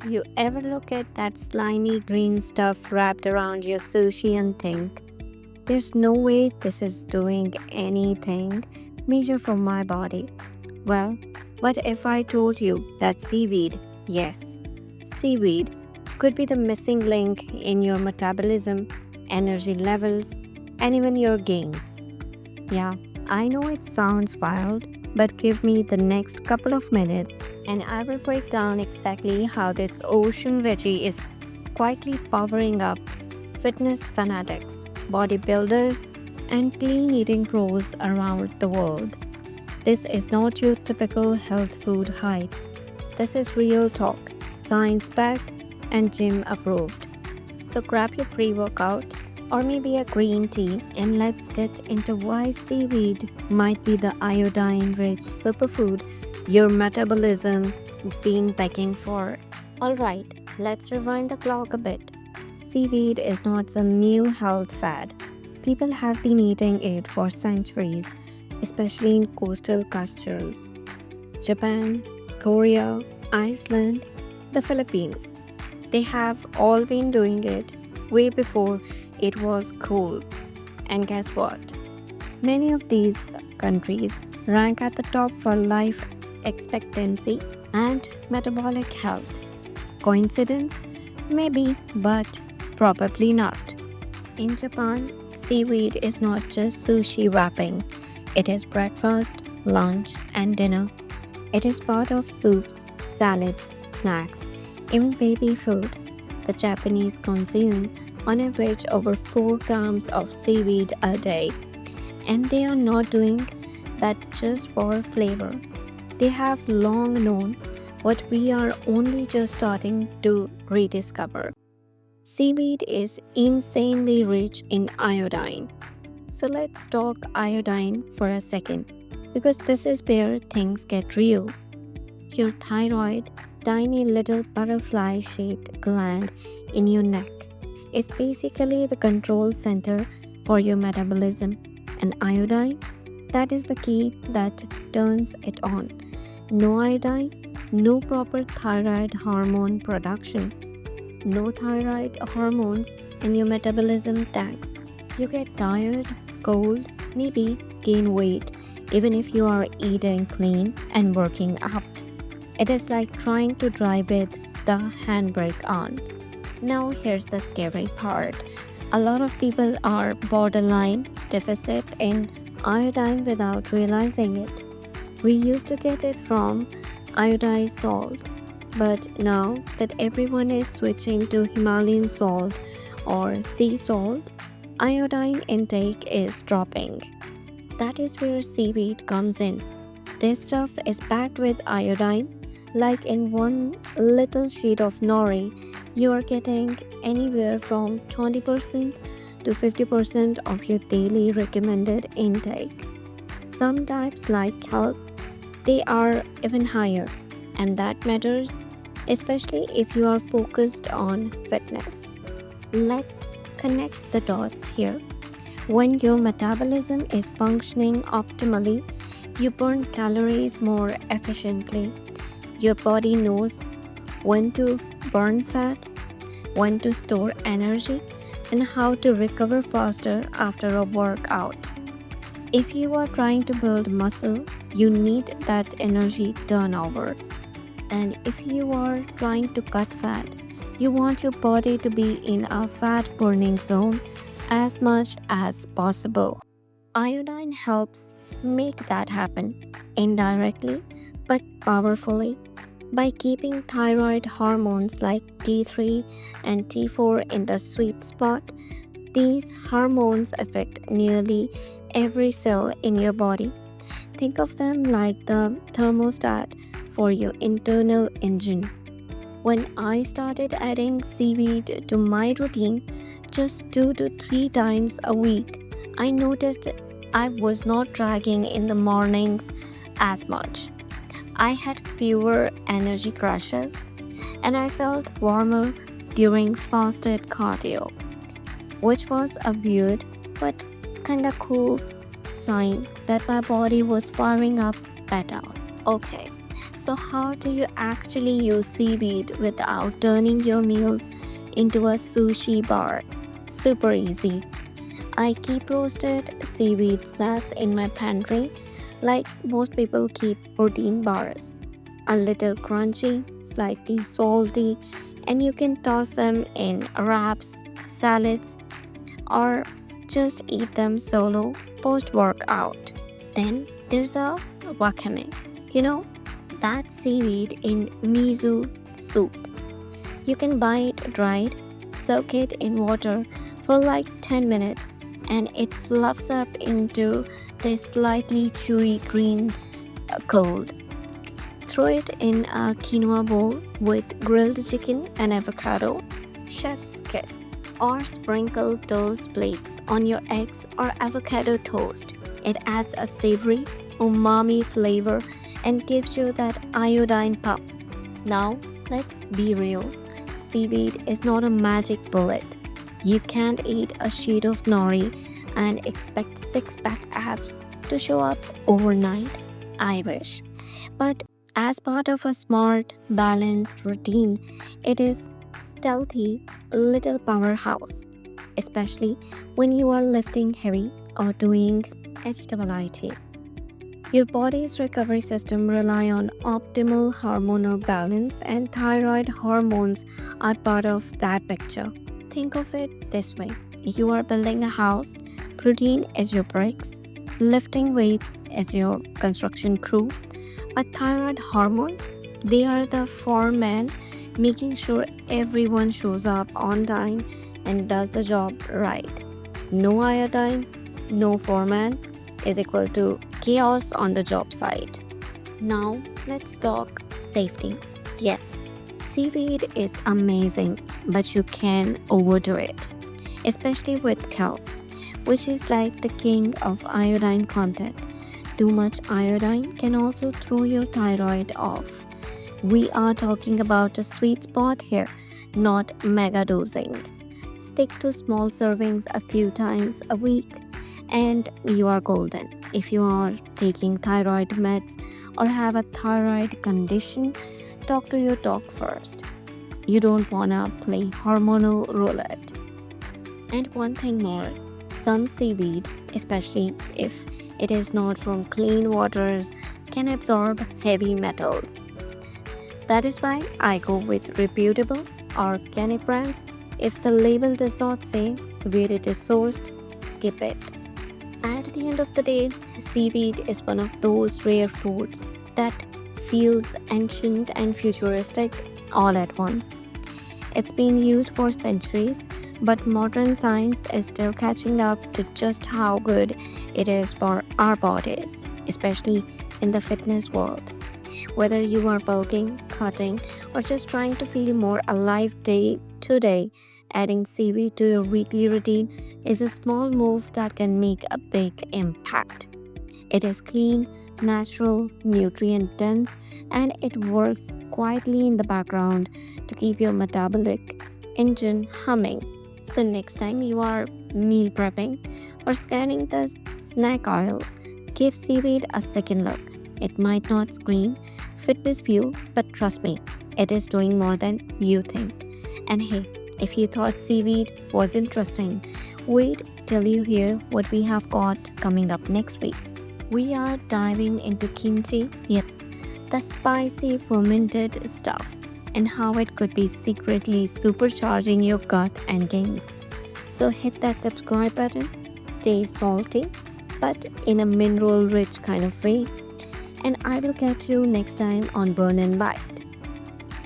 You ever look at that slimy green stuff wrapped around your sushi and think, there's no way this is doing anything major for my body? Well, what if I told you that seaweed, yes, seaweed, could be the missing link in your metabolism, energy levels, and even your gains? Yeah, I know it sounds wild, but give me the next couple of minutes and I will break down exactly how this ocean veggie is quietly powering up fitness fanatics, bodybuilders, and clean eating pros around the world. This is not your typical health food hype. This is real talk, science backed, and gym approved. So grab your pre workout or maybe a green tea and let's get into why seaweed might be the iodine rich superfood your metabolism been begging for. Alright, let's rewind the clock a bit. Seaweed is not some new health fad. People have been eating it for centuries, especially in coastal cultures. Japan, Korea, Iceland, the Philippines. They have all been doing it way before it was cool. And guess what? Many of these countries rank at the top for life expectancy and metabolic health. Coincidence? Maybe, but probably not. In Japan, seaweed is not just sushi wrapping, it is breakfast, lunch, and dinner. It is part of soups, salads, snacks, even baby food. The Japanese consume on average over 4 grams of seaweed a day, and they are not doing that just for flavor. They have long known what we are only just starting to rediscover. Seaweed is insanely rich in iodine. So let's talk iodine for a second because this is where things get real. Your thyroid, tiny little butterfly shaped gland in your neck, is basically the control center for your metabolism, and iodine, that is the key that turns it on. No iodine, no proper thyroid hormone production. No thyroid hormones and your metabolism tanks. You get tired, cold, maybe gain weight, even if you are eating clean and working out. It is like trying to drive with the handbrake on. Now, here's the scary part. A lot of people are borderline deficit in iodine without realizing it. We used to get it from iodized salt, but now that everyone is switching to Himalayan salt or sea salt, iodine intake is dropping. That is where seaweed comes in. This stuff is packed with iodine. Like in one little sheet of nori, you are getting anywhere from 20% to 50% of your daily recommended intake. Some types like kelp, they are even higher, and that matters, especially if you are focused on fitness. Let's connect the dots here. When your metabolism is functioning optimally, you burn calories more efficiently. Your body knows when to burn fat, when to store energy, and how to recover faster after a workout. If you are trying to build muscle, you need that energy turnover. And if you are trying to cut fat, you want your body to be in a fat burning zone as much as possible. Iodine helps make that happen indirectly but powerfully by keeping thyroid hormones like T3 and T4 in the sweet spot. These hormones affect nearly every cell in your body. Think of them like the thermostat for your internal engine. When I started adding seaweed to my routine just 2 to 3 times a week, I noticed I was not dragging in the mornings as much. I had fewer energy crashes and I felt warmer during fasted cardio, which was a weird but kinda cool sign that my body was firing up better. Okay, So, how do you actually use seaweed without turning your meals into a sushi bar? Super easy. I keep roasted seaweed snacks in my pantry, like most people keep protein bars. A little crunchy, slightly salty, and you can toss them in wraps, salads, or just eat them solo post workout. Then there's a wakame. You know, that seaweed in miso soup. You can buy it dried, soak it in water for like 10 minutes, and it fluffs up into this slightly chewy green cold. Throw it in a quinoa bowl with grilled chicken and avocado, chef's kiss, or sprinkle those flakes on your eggs or avocado toast. It adds a savory, umami flavor and gives you that iodine pop. Now, let's be real. Seaweed is not a magic bullet. You can't eat a sheet of nori and expect six pack abs to show up overnight. I wish. But as part of a smart, balanced routine, it is stealthy little powerhouse, especially when you are lifting heavy or doing HIIT. Your body's recovery system rely on optimal hormonal balance and thyroid hormones are part of that picture. Think of it this way. You are building a house, protein is your bricks, lifting weights is your construction crew, but thyroid hormones, they are the foreman making sure everyone shows up on time and does the job right. No iodine, no foreman is equal to chaos on the job site. Now, let's talk safety. Yes, seaweed is amazing, but you can overdo it, especially with kelp, which is like the king of iodine content. Too much iodine can also throw your thyroid off. We are talking about a sweet spot here, not mega dosing. Stick to small servings a few times a week and you are golden. If you are taking thyroid meds or have a thyroid condition, talk to your doc first. You don't wanna play hormonal roulette. And one thing more, some seaweed, especially if it is not from clean waters, can absorb heavy metals. That is why I go with reputable organic brands. If the label does not say where it is sourced, skip it. At the end of the day, seaweed is one of those rare foods that feels ancient and futuristic all at once. It's been used for centuries, but modern science is still catching up to just how good it is for our bodies, especially in the fitness world. Whether you are bulking, cutting, or just trying to feel more alive day to day, adding seaweed to your weekly routine is a small move that can make a big impact. It is clean, natural, nutrient dense, and it works quietly in the background to keep your metabolic engine humming. So, next time you are meal prepping or scanning the snack aisle, give seaweed a second look. It might not scream fitness fuel, but trust me, it is doing more than you think. And hey, if you thought seaweed was interesting, wait till you hear what we have got coming up next week. We are diving into kimchi, yep, the spicy fermented stuff, and how it could be secretly supercharging your gut and gains. So hit that subscribe button, stay salty, but in a mineral rich kind of way. And I will catch you next time on Burn and Bite.